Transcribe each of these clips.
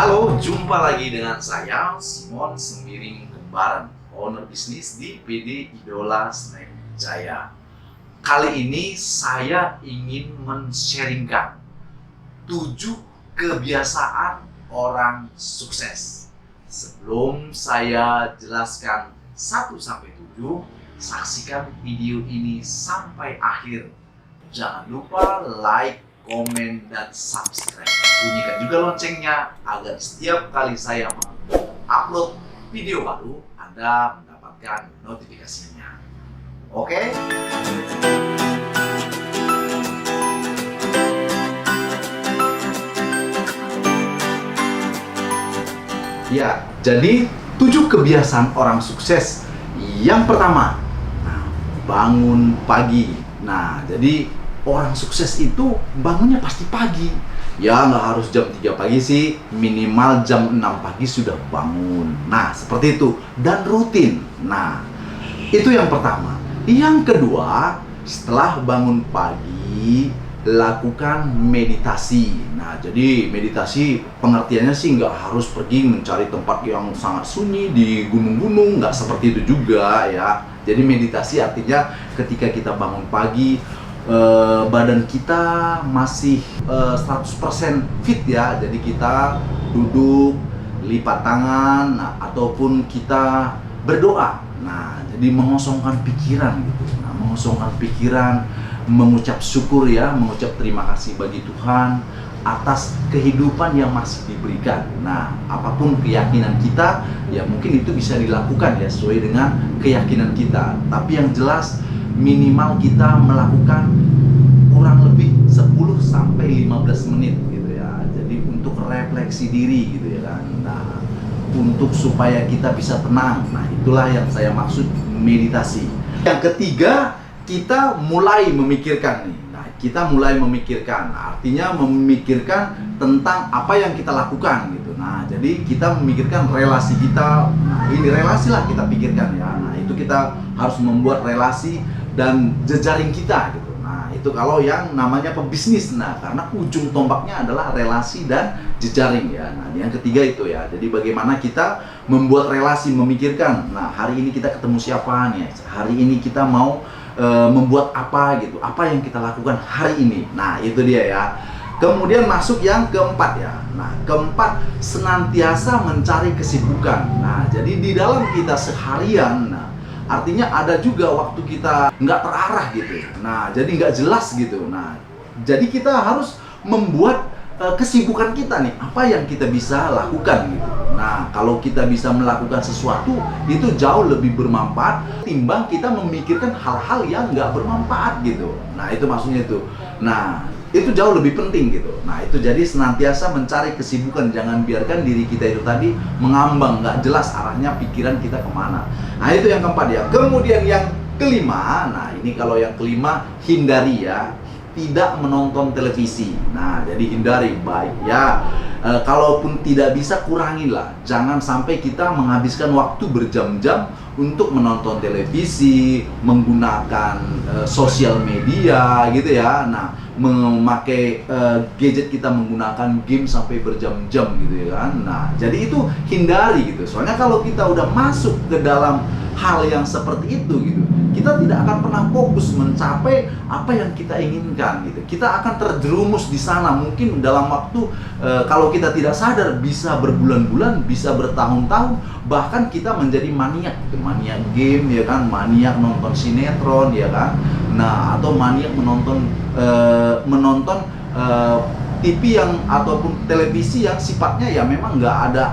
Halo, jumpa lagi dengan saya Simon Sembiring Kembaran, owner bisnis di PD Idola Snack Jaya. Kali ini saya ingin men-sharingkan 7 kebiasaan orang sukses. Sebelum saya jelaskan 1-7, saksikan video ini sampai akhir. Jangan lupa like, komen, dan subscribe. Bunyikan juga loncengnya agar setiap kali saya upload video baru, Anda mendapatkan notifikasinya. Oke? Ya, jadi 7 kebiasaan orang sukses. Yang pertama, bangun pagi. Nah, jadi orang sukses itu bangunnya pasti pagi. Ya, nggak harus jam 3 pagi sih, minimal jam 6 pagi sudah bangun. Nah, seperti itu. Dan rutin. Nah, itu yang pertama. Yang kedua, setelah bangun pagi, lakukan meditasi. Nah, jadi meditasi pengertiannya sih nggak harus pergi mencari tempat yang sangat sunyi di gunung-gunung, nggak seperti itu juga ya. Jadi meditasi artinya ketika kita bangun pagi, badan kita masih 100% fit ya. Jadi kita duduk, lipat tangan, nah, ataupun kita berdoa. Nah, jadi mengosongkan pikiran gitu. Nah, mengosongkan pikiran, mengucap syukur ya, mengucap terima kasih bagi Tuhan atas kehidupan yang masih diberikan. Nah, apapun keyakinan kita, ya mungkin itu bisa dilakukan ya sesuai dengan keyakinan kita. Tapi yang jelas minimal kita melakukan kurang lebih 10-15 menit gitu ya. Jadi untuk refleksi diri gitu ya kan. Nah, untuk supaya kita bisa tenang. Nah, itulah yang saya maksud meditasi. Yang ketiga, kita mulai memikirkan nih. Nah, kita mulai memikirkan. Artinya memikirkan tentang apa yang kita lakukan gitu. Nah, jadi kita memikirkan relasi kita. Nah, ini relasi lah kita pikirkan ya. Nah, itu kita harus membuat relasi dan jejaring kita gitu. Nah, itu kalau yang namanya pebisnis. Nah, karena ujung tombaknya adalah relasi dan jejaring ya. Nah, yang ketiga itu ya. Jadi bagaimana kita membuat relasi, memikirkan. Nah, hari ini kita ketemu siapa nih? Hari ini kita mau membuat apa gitu. Apa yang kita lakukan hari ini. Nah, itu dia ya. Kemudian masuk yang keempat ya. Nah, keempat, senantiasa mencari kesibukan. Nah, jadi di dalam kita seharian, nah, artinya ada juga waktu kita nggak terarah gitu. Nah, jadi nggak jelas gitu. Nah, jadi kita harus membuat kesibukan kita nih, apa yang kita bisa lakukan gitu. Nah, kalau kita bisa melakukan sesuatu, itu jauh lebih bermanfaat timbang kita memikirkan hal-hal yang nggak bermanfaat gitu. Nah, itu maksudnya itu. Nah, itu jauh lebih penting gitu. Nah, itu jadi senantiasa mencari kesibukan. Jangan biarkan diri kita itu tadi mengambang, nggak jelas arahnya pikiran kita kemana. Nah, itu yang keempat ya. Kemudian yang kelima, nah ini kalau yang kelima, hindari ya, tidak menonton televisi. Nah, jadi hindari baik ya. Kalaupun tidak bisa, kurangilah. Jangan sampai kita menghabiskan waktu berjam-jam untuk menonton televisi, menggunakan sosial media gitu ya. Nah, memakai gadget kita, menggunakan game sampai berjam-jam gitu ya kan. Nah, jadi itu hindari gitu. Soalnya kalau kita udah masuk ke dalam hal yang seperti itu gitu, kita tidak akan pernah fokus mencapai apa yang kita inginkan gitu. Kita akan terjerumus di sana mungkin dalam waktu kalau kita tidak sadar bisa berbulan-bulan, bisa bertahun-tahun, bahkan kita menjadi maniak gitu. Maniak game ya kan, maniak nonton sinetron ya kan. Nah, atau maniak menonton TV yang ataupun televisi yang sifatnya ya memang nggak ada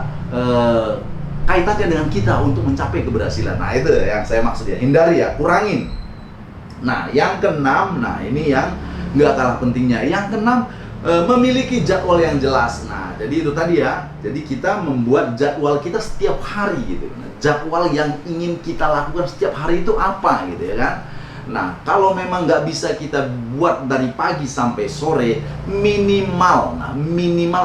kaitannya dengan kita untuk mencapai keberhasilan. Nah, itu yang saya maksud ya, hindari ya, kurangin. Nah, yang keenam, nah ini yang nggak kalah pentingnya. Yang keenam, memiliki jadwal yang jelas. Nah, jadi itu tadi ya. Jadi kita membuat jadwal kita setiap hari gitu. Nah, jadwal yang ingin kita lakukan setiap hari itu apa gitu ya kan. Nah, kalau memang nggak bisa kita buat dari pagi sampai sore, minimal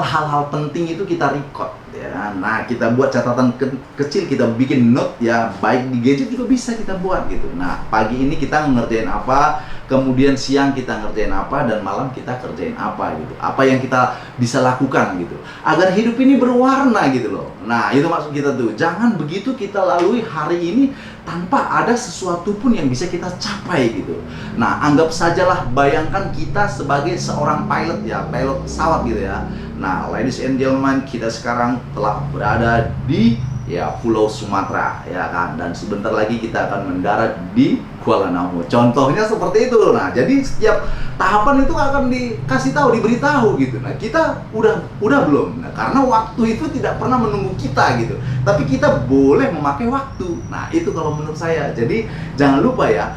hal-hal penting itu kita record ya. Nah, kita buat catatan kecil, kita bikin note ya, baik di gadget juga bisa kita buat gitu. Nah, pagi ini kita ngerjain apa, kemudian siang kita ngerjain apa, dan malam kita kerjain apa gitu. Apa yang kita bisa lakukan gitu, agar hidup ini berwarna gitu loh. Nah, itu maksud kita tuh. Jangan begitu kita lalui hari ini tanpa ada sesuatu pun yang bisa kita capai gitu. Nah, anggap sajalah, bayangkan kita sebagai seorang pilot ya, pilot pesawat gitu ya. Nah, ladies and gentlemen, kita sekarang telah berada di Pulau Sumatera ya kan, dan sebentar lagi kita akan mendarat di Kuala Namu. Contohnya seperti itu. Nah, jadi setiap tahapan itu akan dikasih tahu, diberitahu gitu. Nah, kita udah belum. Nah, karena waktu itu tidak pernah menunggu kita gitu. Tapi kita boleh memakai waktu. Nah, itu kalau menurut saya. Jadi jangan lupa ya,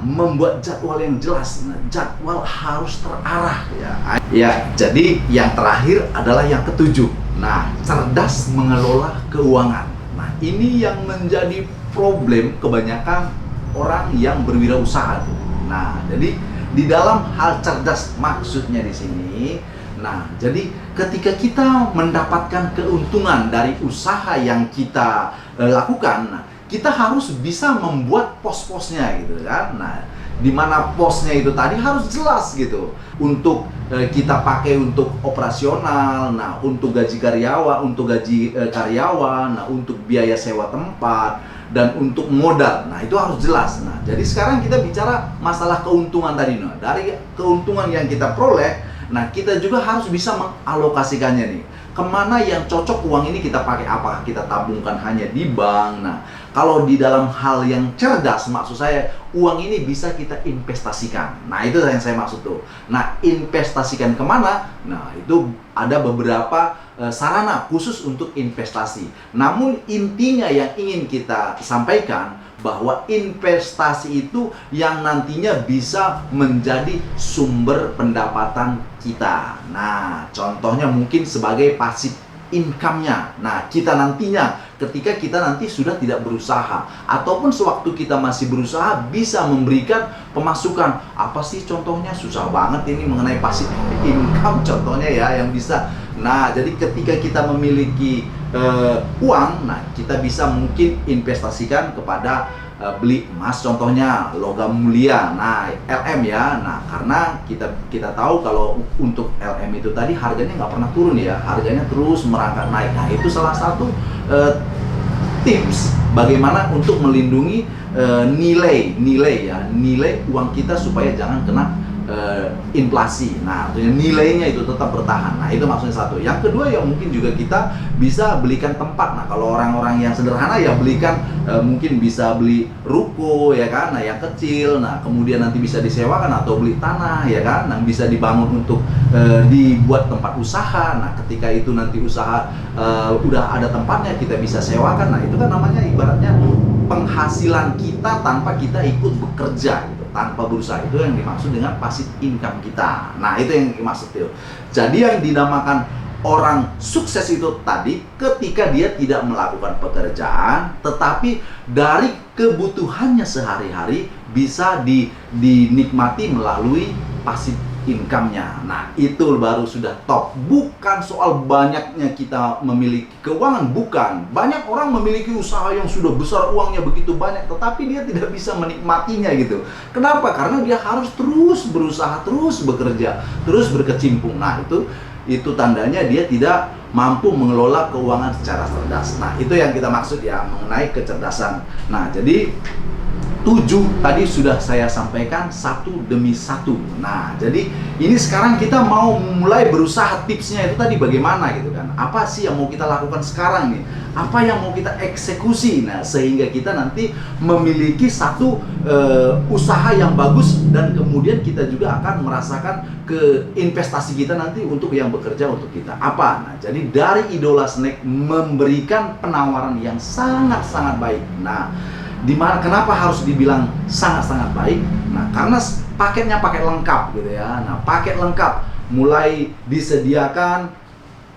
membuat jadwal yang jelas. Nah, jadwal harus terarah ya. Ya, jadi yang terakhir adalah yang ketujuh. Nah, cerdas mengelola keuangan. Nah, ini yang menjadi problem kebanyakan orang yang berwirausaha tuh. Nah, jadi di dalam hal cerdas maksudnya di sini. Nah, jadi ketika kita mendapatkan keuntungan dari usaha yang kita lakukan, nah, kita harus bisa membuat pos-posnya gitu kan. Nah, di mana posnya itu tadi harus jelas gitu. Untuk kita pakai untuk operasional, nah untuk gaji karyawan, nah untuk biaya sewa tempat, dan untuk modal. Nah, itu harus jelas. Nah, jadi sekarang kita bicara masalah keuntungan tadi. Nah, dari keuntungan yang kita peroleh, nah kita juga harus bisa mengalokasikannya nih. Kemana yang cocok uang ini kita pakai? Apakah kita tabungkan hanya di bank? Nah, kalau di dalam hal yang cerdas, maksud saya uang ini bisa kita investasikan. Nah, itu yang saya maksud tuh. Nah, investasikan kemana? Nah, itu ada beberapa sarana khusus untuk investasi. Namun intinya yang ingin kita sampaikan, bahwa investasi itu yang nantinya bisa menjadi sumber pendapatan kita. Nah, contohnya mungkin sebagai passive income-nya. Nah, kita nantinya ketika kita nanti sudah tidak berusaha, ataupun sewaktu kita masih berusaha, bisa memberikan pemasukan. Apa sih contohnya? Susah banget ini mengenai passive income contohnya ya, yang bisa. Nah, jadi ketika kita memiliki uang, nah kita bisa mungkin investasikan kepada beli emas, contohnya logam mulia, nah LM ya. Nah, karena kita tahu kalau untuk LM itu tadi harganya nggak pernah turun ya, harganya terus merangkak naik. Nah, itu salah satu tips bagaimana untuk melindungi nilai uang kita supaya jangan kena inflasi. Nah, artinya nilainya itu tetap bertahan. Nah, itu maksudnya satu. Yang kedua ya mungkin juga kita bisa belikan tempat. Nah, kalau orang-orang yang sederhana ya belikan mungkin bisa beli ruko ya kan, nah yang kecil. Nah, kemudian nanti bisa disewakan atau beli tanah ya kan, yang bisa dibangun untuk dibuat tempat usaha. Nah, ketika itu nanti usaha udah ada tempatnya, kita bisa sewakan. Nah, itu kan namanya ibaratnya penghasilan kita tanpa kita ikut bekerja gitu, tanpa berusaha. Itu yang dimaksud dengan passive income kita. Nah, itu yang dimaksud itu. Jadi yang dinamakan orang sukses itu tadi ketika dia tidak melakukan pekerjaan, tetapi dari kebutuhannya sehari-hari bisa dinikmati melalui passive income-nya. Nah, itu baru sudah top. Bukan soal banyaknya kita memiliki keuangan, bukan. Banyak orang memiliki usaha yang sudah besar, uangnya begitu banyak, tetapi dia tidak bisa menikmatinya gitu. Kenapa? Karena dia harus terus berusaha, terus bekerja, terus berkecimpung. Nah, itu tandanya dia tidak mampu mengelola keuangan secara cerdas. Nah, itu yang kita maksud ya, mengenai kecerdasan. Nah, jadi 7 tadi sudah saya sampaikan satu demi satu. Nah, jadi ini sekarang kita mau mulai berusaha, tipsnya itu tadi bagaimana gitu kan. Apa sih yang mau kita lakukan sekarang nih? Apa yang mau kita eksekusi? Nah, sehingga kita nanti memiliki satu usaha yang bagus, dan kemudian kita juga akan merasakan ke investasi kita nanti untuk yang bekerja untuk kita. Apa? Nah, jadi dari Idola Snack memberikan penawaran yang sangat-sangat baik. Nah, kenapa harus dibilang sangat-sangat baik? Nah, karena paketnya paket lengkap gitu ya. Nah, paket lengkap mulai disediakan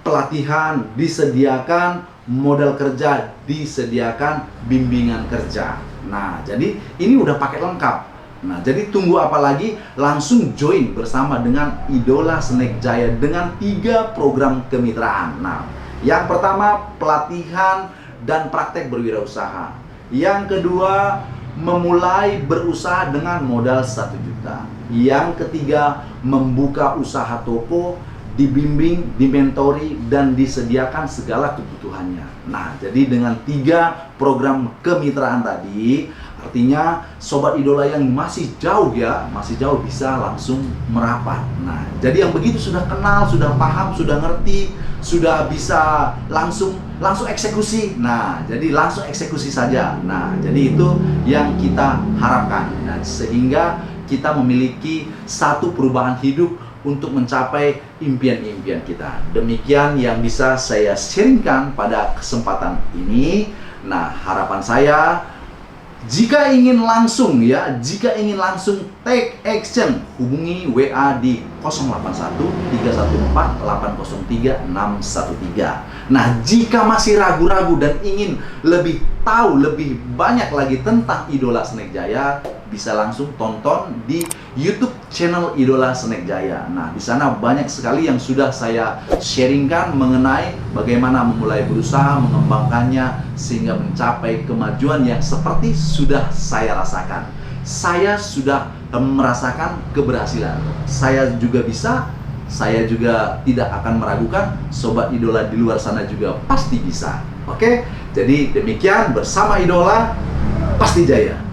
pelatihan, disediakan modal kerja, disediakan bimbingan kerja. Nah, jadi ini udah paket lengkap. Nah, jadi tunggu apa lagi? Langsung join bersama dengan Idola Snack Jaya dengan 3 program kemitraan. Nah, yang pertama pelatihan dan praktek berwirausaha. Yang kedua, memulai berusaha dengan modal 1 juta. Yang ketiga, membuka usaha toko, dibimbing, dimentori, dan disediakan segala kebutuhannya. Nah, jadi dengan 3 program kemitraan tadi, artinya sobat idola yang masih jauh bisa langsung merapat. Nah, jadi yang begitu sudah kenal, sudah paham, sudah ngerti, sudah bisa langsung eksekusi. Nah, jadi langsung eksekusi saja. Nah, jadi itu yang kita harapkan. Nah, sehingga kita memiliki satu perubahan hidup untuk mencapai impian-impian kita. Demikian yang bisa saya sharingkan pada kesempatan ini. Nah, harapan saya, jika ingin langsung take action, hubungi WA di 081 314 803 613. Nah, jika masih ragu-ragu dan ingin lebih tahu lebih banyak lagi tentang Idola Snack Jaya, bisa langsung tonton di YouTube channel Idola Snack Jaya. Nah, di sana banyak sekali yang sudah saya sharingkan mengenai bagaimana memulai berusaha mengembangkannya sehingga mencapai kemajuan yang seperti sudah saya rasakan. Saya sudah merasakan keberhasilan. Saya juga bisa, saya juga tidak akan meragukan, sobat idola di luar sana juga pasti bisa. Oke, jadi demikian, bersama idola pasti jaya.